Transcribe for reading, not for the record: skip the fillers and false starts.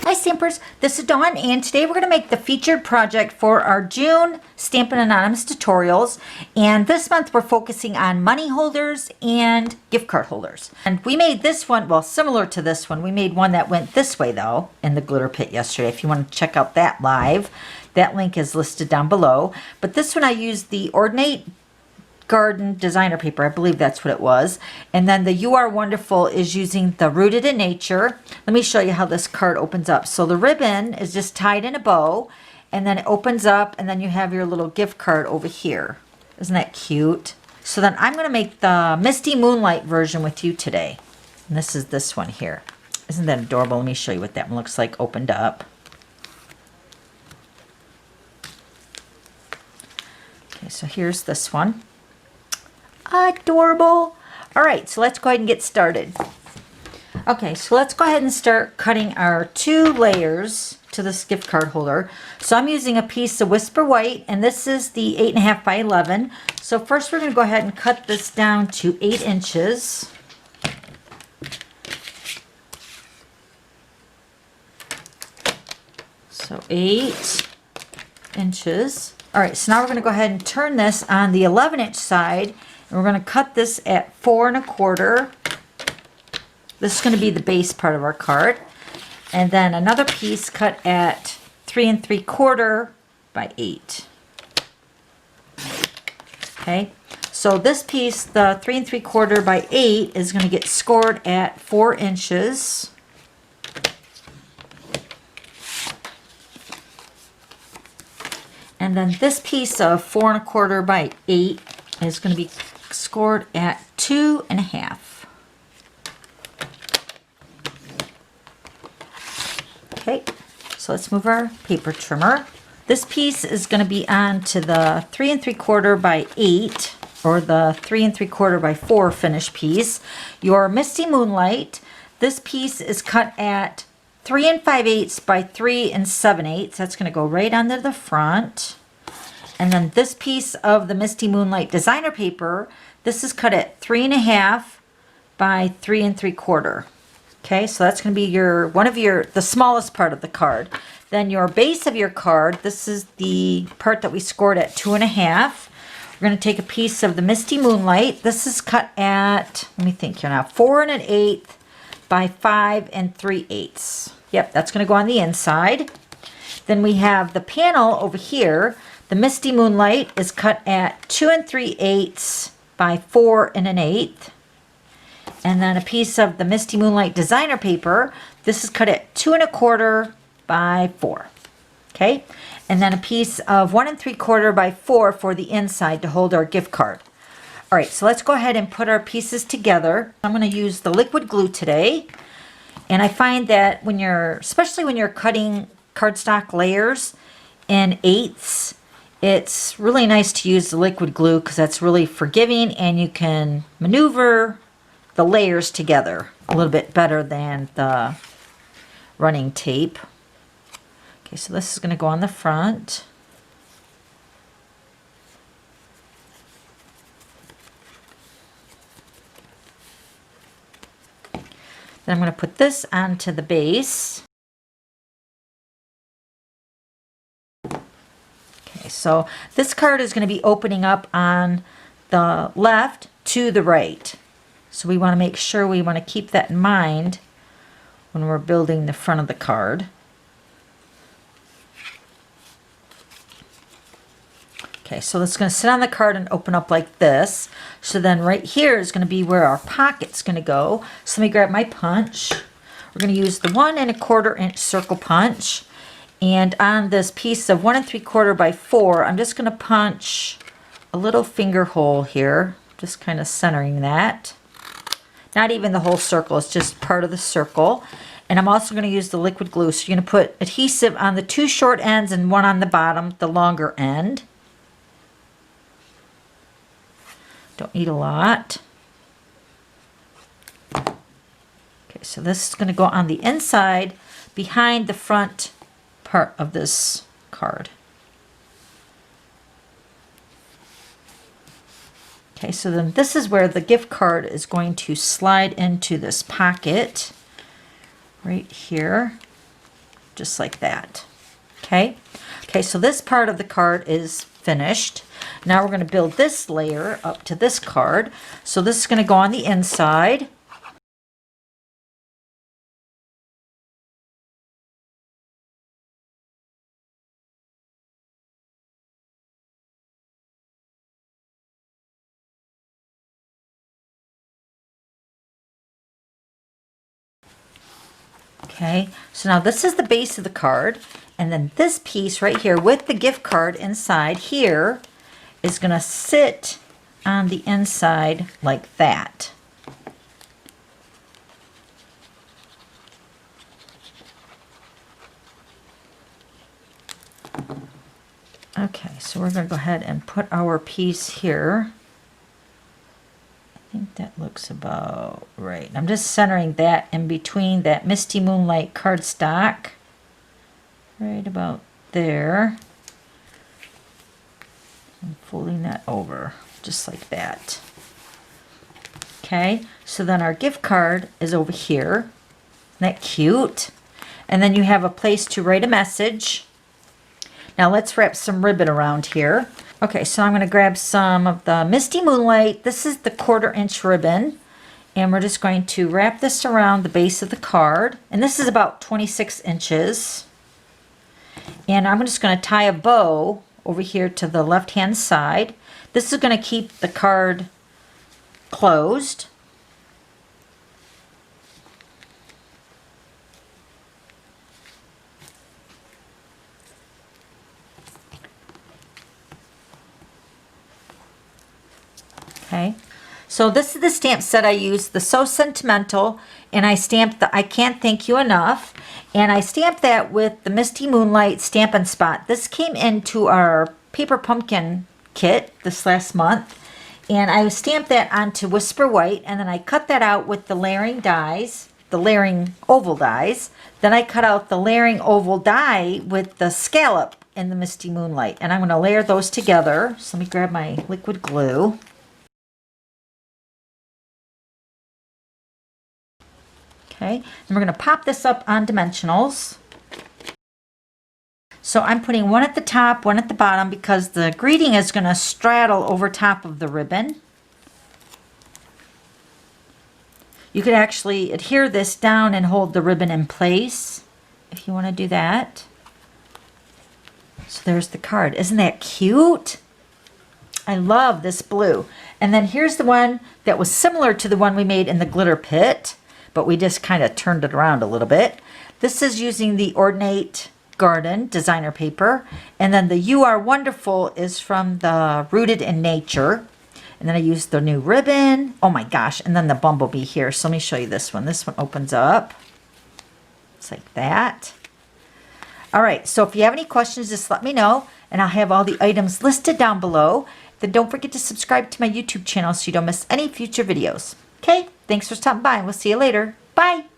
Hi Stampers, this is Dawn and today we're going to make the featured project for our June Stampin' Anonymous Tutorials, and this month we're focusing on money holders and gift card holders. And we made this one, well, similar to this one. We made one that went this way though in the glitter pit yesterday. If you want to check out that live, that link is listed down below. But this one I used the Ordinate Garden designer paper, I believe that's what it was. And then the You Are Wonderful is using the Rooted in Nature. Let me show you how this card opens up. So the ribbon is just tied in a bow, and then it opens up, and then you have your little gift card over here. Isn't that cute? So then I'm going to make the Misty Moonlight version with you today. And this is this one here. Isn't that adorable? Let me show you what that one looks like opened up. Okay, so here's this one. Adorable. All right, so let's go ahead and get started. Okay, so let's go ahead and start cutting our 2 layers to this gift card holder. So I'm using a piece of Whisper White, and this is the 8.5 by 11. So first we're going to go ahead and cut this down to 8 inches. So 8 inches. All right, so now we're going to go ahead and turn this on the 11-inch side. And we're going to cut this at 4 1/4. This is going to be the base part of our card. And then another piece cut at 3 3/4 by 8. Okay, so this piece, the 3 3/4 by 8, is going to get scored at 4 inches. And then this piece of 4 1/4 by 8 is going to be scored at 2 1/2. Okay, so let's move our paper trimmer. This piece is going to be on to the 3 3/4 by 8, or the 3 3/4 by 4 finished piece. Your Misty Moonlight, this piece is cut at 3 5/8 by 3 7/8. That's going to go right onto the front. And then this piece of the Misty Moonlight designer paper, this is cut at 3 1/2 by 3 3/4. Okay, so that's going to be the smallest part of the card. Then your base of your card, this is the part that we scored at 2 1/2. We're going to take a piece of the Misty Moonlight. This is cut at, let me think here now, 4 1/8 by 5 3/8. Yep, that's going to go on the inside. Then we have the panel over here. The Misty Moonlight is cut at 2 3/8 by 4 1/8. And then a piece of the Misty Moonlight designer paper. This is cut at 2 1/4 by 4. Okay, and then a piece of 1 3/4 by 4 for the inside to hold our gift card. All right, so let's go ahead and put our pieces together. I'm going to use the liquid glue today. And I find that especially when you're cutting cardstock layers in 1/8, it's really nice to use the liquid glue because that's really forgiving and you can maneuver the layers together a little bit better than the running tape. Okay, so this is going to go on the front. Then I'm going to put this onto the base. So this card is going to be opening up on the left to the right. So we want to make sure we want to keep that in mind when we're building the front of the card. Okay, so it's going to sit on the card and open up like this. So then right here is going to be where our pocket's going to go. So let me grab my punch. We're going to use the 1 1/4 inch circle punch. And on this piece of 1 3/4 by 4, I'm just going to punch a little finger hole here, just kind of centering that. Not even the whole circle, it's just part of the circle. And I'm also going to use the liquid glue. So you're going to put adhesive on the 2 short ends and 1 on the bottom, the longer end. Don't need a lot. Okay, so this is going to go on the inside behind the front part of this card. Okay, so then this is where the gift card is going to slide into this pocket right here. just like that. Okay. Okay, so this part of the card is finished. Now we're going to build this layer up to this card. So this is going to go on the inside. Okay, so now this is the base of the card, and then this piece right here with the gift card inside here is going to sit on the inside like that. Okay, so we're going to go ahead and put our piece here. I think that looks about right. I'm just centering that in between that Misty Moonlight cardstock. Right about there. And folding that over just like that. Okay, so then our gift card is over here. Isn't that cute? And then you have a place to write a message. Now let's wrap some ribbon around here. Okay, so I'm going to grab some of the Misty Moonlight. This is the 1/4 inch ribbon. And we're just going to wrap this around the base of the card. And this is about 26 inches. And I'm just going to tie a bow over here to the left-hand side. This is going to keep the card closed. Okay, so this is the stamp set I used, the So Sentimental, and I stamped the I Can't Thank You Enough, and I stamped that with the Misty Moonlight Stampin' Spot. This came into our Paper Pumpkin kit this last month, and I stamped that onto Whisper White, and then I cut that out with the layering dies, the layering oval dies. Then I cut out the layering oval die with the scallop in the Misty Moonlight, and I'm going to layer those together. So let me grab my liquid glue. Okay, and we're going to pop this up on dimensionals. So I'm putting one at the top, one at the bottom, because the greeting is going to straddle over top of the ribbon. You could actually adhere this down and hold the ribbon in place if you want to do that. So there's the card. Isn't that cute? I love this blue. And then here's the one that was similar to the one we made in the glitter pit, but we just kind of turned it around a little bit. This is using the Ordinate Garden designer paper. And then the You Are Wonderful is from the Rooted in Nature. And then I used the new ribbon. Oh my gosh. And then the bumblebee here. So let me show you this one. This one opens up. It's like that. All right. So if you have any questions, just let me know. And I'll have all the items listed down below. Then don't forget to subscribe to my YouTube channel so you don't miss any future videos. Okay? Thanks for stopping by, and we'll see you later. Bye!